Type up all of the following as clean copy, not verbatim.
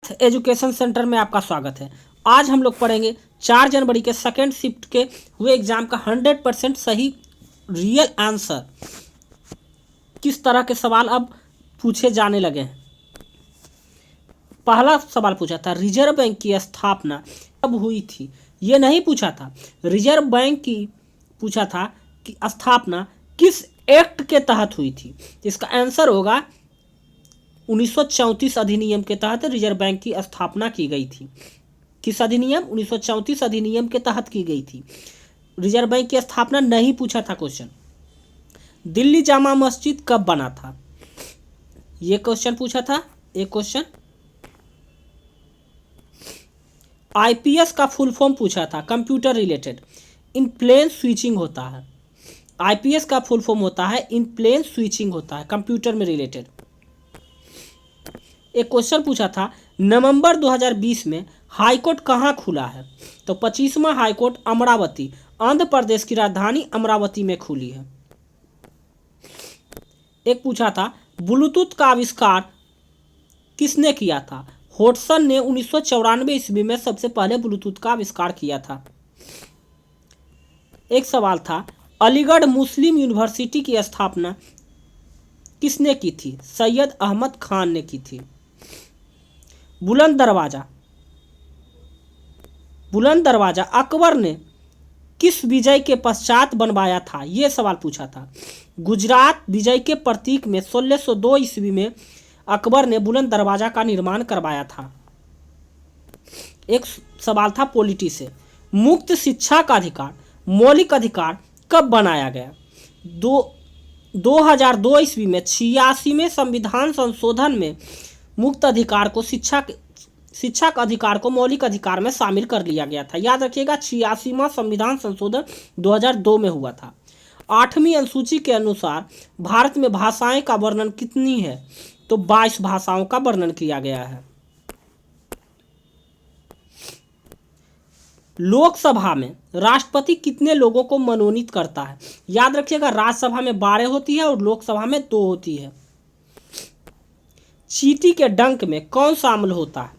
Path education centre में आपका स्वागत है। आज हम लोग पढ़ेंगे 4 जनवरी के सेकेंड शिफ्ट के हुए एग्जाम का 100% सही रियल आंसर। किस तरह के सवाल अब पूछे जाने लगे हैं। पहला सवाल पूछा था रिजर्व बैंक की स्थापना कब हुई थी। ये नहीं पूछा था रिजर्व बैंक की, पूछा था कि स्थापना किस एक्ट के तहत हुई थी। इसका आंसर होगा 1934 अधिनियम के तहत रिजर्व बैंक की स्थापना की गई थी। किस अधिनियम? 1934 अधिनियम के तहत की गई थी। रिजर्व बैंक की स्थापना नहीं पूछा था क्वेश्चन। दिल्ली जामा मस्जिद कब बना था, ये क्वेश्चन पूछा था। एक क्वेश्चन आईपीएस का फुल फॉर्म पूछा था, कंप्यूटर रिलेटेड। इन प्लेन स्विचिंग होता है। आईपीएस का फुल फॉर्म होता है इन प्लेन स्विचिंग होता है, कंप्यूटर में रिलेटेड। एक क्वेश्चन पूछा था नवंबर 2020 में हाईकोर्ट कहाँ खुला है, तो 25वां हाईकोर्ट अमरावती, आंध्र प्रदेश की राजधानी अमरावती में खुली है। एक पूछा था ब्लूटूथ का आविष्कार किसने किया था। हॉटसन ने 1994 ईस्वी में सबसे पहले ब्लूटूथ का आविष्कार किया था। एक सवाल था अलीगढ़ मुस्लिम यूनिवर्सिटी की स्थापना किसने की थी। सैयद अहमद खान ने की थी। बुलंद दरवाजा अकबर ने किस विजय के पश्चात बनवाया था, यह सवाल पूछा था। गुजरात विजय के प्रतीक में 1602 ईस्वी में अकबर ने बुलंद दरवाजा का निर्माण करवाया था। एक सवाल था पॉलिटी से मुक्त शिक्षा का अधिकार मौलिक अधिकार कब बनाया गया। 2002 ईस्वी में 86वें संविधान संशोधन में मुक्त अधिकार को शिक्षा का अधिकार को मौलिक अधिकार में शामिल कर लिया गया था। याद रखिएगा 86वां संविधान संशोधन 2002 में हुआ था। 8वीं अनुसूची के अनुसार भारत में भाषाएं का वर्णन कितनी है, तो 22 भाषाओं का वर्णन किया गया है। लोकसभा में राष्ट्रपति कितने लोगों को मनोनीत करता है। याद रखिएगा राज्यसभा में 12 होती है और लोकसभा में 2 होती है। चींटी के डंक में कौन शामिल होता है।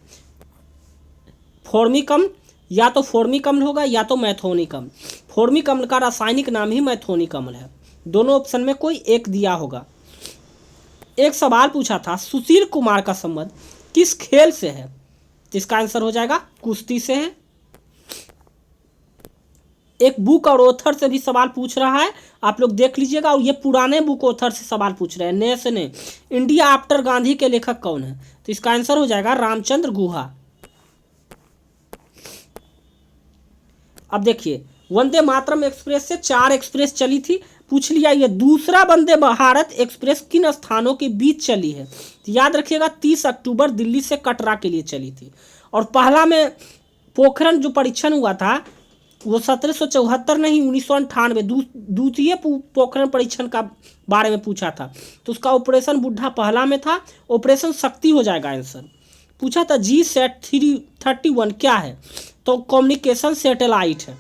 फॉर्मिक अम्ल, या तो फॉर्मिक अम्ल होगा या तो मैथोनिक अम्ल। फॉर्मिक अम्ल का रासायनिक नाम ही मैथोनिक अम्ल है। दोनों ऑप्शन में कोई एक दिया होगा। एक सवाल पूछा था सुशील कुमार का संबंध किस खेल से है, जिसका आंसर हो जाएगा कुश्ती से है। एक बुक और ऑथर से भी सवाल पूछ रहा है, आप लोग देख लीजिएगा। और ये पुराने बुक ऑथर से सवाल पूछ रहे हैं, नए से नए। इंडिया आफ्टर गांधी के लेखक कौन है, तो इसका आंसर हो जाएगा रामचंद्र गुहा। अब देखिए वंदे मातरम एक्सप्रेस से 4 एक्सप्रेस चली थी, पूछ लिया ये दूसरा वंदे भारत एक्सप्रेस किन स्थानों के बीच चली है। तो याद रखिएगा 30 अक्टूबर दिल्ली से कटरा के लिए चली थी। और पहला में पोखरण जो परीक्षण हुआ था वो 1774 नहीं 1998 द्वितीय पोखरण परीक्षण का बारे में पूछा था। तो उसका ऑपरेशन बुढ़ा पहला में था, ऑपरेशन शक्ति हो जाएगा आंसर। पूछा था GSAT-31 क्या है, तो कम्युनिकेशन सैटेलाइट है।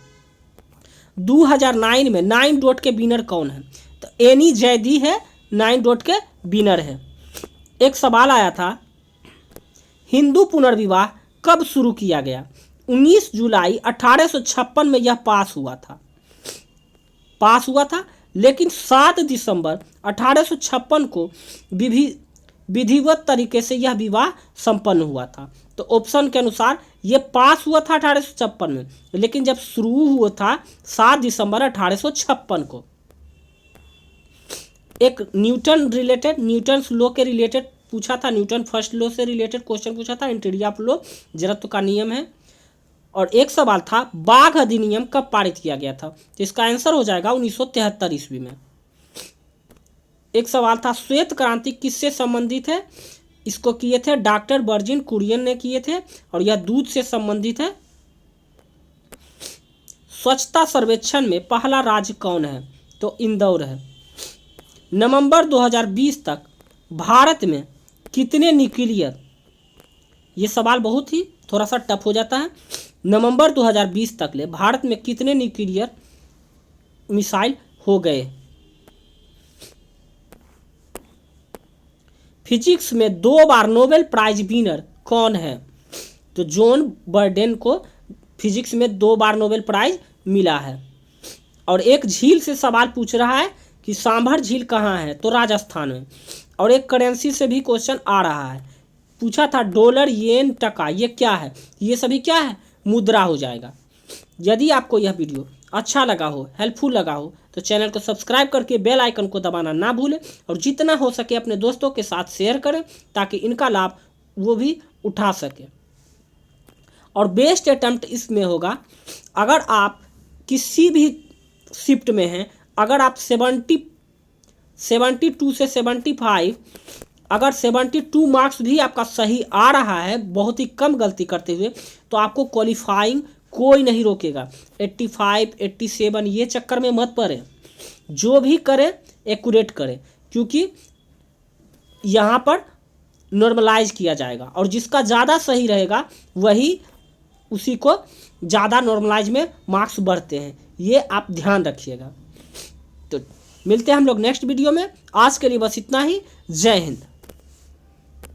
2009 में 9 डॉट के विनर कौन है, तो एनी जैदी है 9 डॉट के विनर है। एक सवाल आया था हिंदू पुनर्विवाह कब शुरू किया गया। 19 जुलाई 1856 में यह पास हुआ था, लेकिन 7 दिसंबर 1856 को विधिवत तरीके से यह विवाह संपन्न हुआ था। तो ऑप्शन के अनुसार यह पास हुआ था 1856 में, लेकिन जब शुरू हुआ था 7 दिसंबर 1856 को। एक न्यूटन लॉ के रिलेटेड पूछा था, न्यूटन फर्स्ट लॉ से रिलेटेड क्वेश्चन पूछा था। एंट्री ऑफ लॉ जड़त्व का नियम है। और एक सवाल था बाघ अधिनियम कब पारित किया गया था, तो इसका आंसर हो जाएगा 1973 ईस्वी में। एक सवाल था श्वेत क्रांति किससे संबंधित है, इसको किए थे डॉक्टर वर्जिन कुरियन ने किए थे, और यह दूध से संबंधित है। स्वच्छता सर्वेक्षण में पहला राज्य कौन है, तो इंदौर है। नवंबर 2020 तक भारत में कितने न्यूक्लियर, ये सवाल बहुत ही थोड़ा सा टफ हो जाता है। नवंबर 2020 तक ले भारत में कितने न्यूक्लियर मिसाइल हो गए। फिजिक्स में 2 बार नोबेल प्राइज विनर कौन है, तो जॉन बर्डेन को फिजिक्स में 2 बार नोबेल प्राइज मिला है। और एक झील से सवाल पूछ रहा है कि सांभर झील कहाँ है, तो राजस्थान में। और एक करेंसी से भी क्वेश्चन आ रहा है, पूछा था डॉलर, येन, टका, ये क्या है, ये सभी क्या है, मुद्रा हो जाएगा। यदि आपको यह वीडियो अच्छा लगा हो, हेल्पफुल लगा हो, तो चैनल को सब्सक्राइब करके बेल आइकन को दबाना ना भूलें और जितना हो सके अपने दोस्तों के साथ शेयर करें ताकि इनका लाभ वो भी उठा सके। और बेस्ट अटेम्प्ट इसमें होगा, अगर आप किसी भी शिफ्ट में हैं, अगर आप 72 से 75, अगर 72 मार्क्स भी आपका सही आ रहा है बहुत ही कम गलती करते हुए, तो आपको क्वालिफाइंग कोई नहीं रोकेगा। 85, 87 ये चक्कर में मत पड़े, जो भी करें एक्यूरेट करें, क्योंकि यहाँ पर नॉर्मलाइज किया जाएगा और जिसका ज़्यादा सही रहेगा वही उसी को ज़्यादा नॉर्मलाइज में मार्क्स बढ़ते हैं, ये आप ध्यान रखिएगा। तो मिलते हैं हम लोग नेक्स्ट वीडियो में। आज के लिए बस इतना ही। जय हिंद।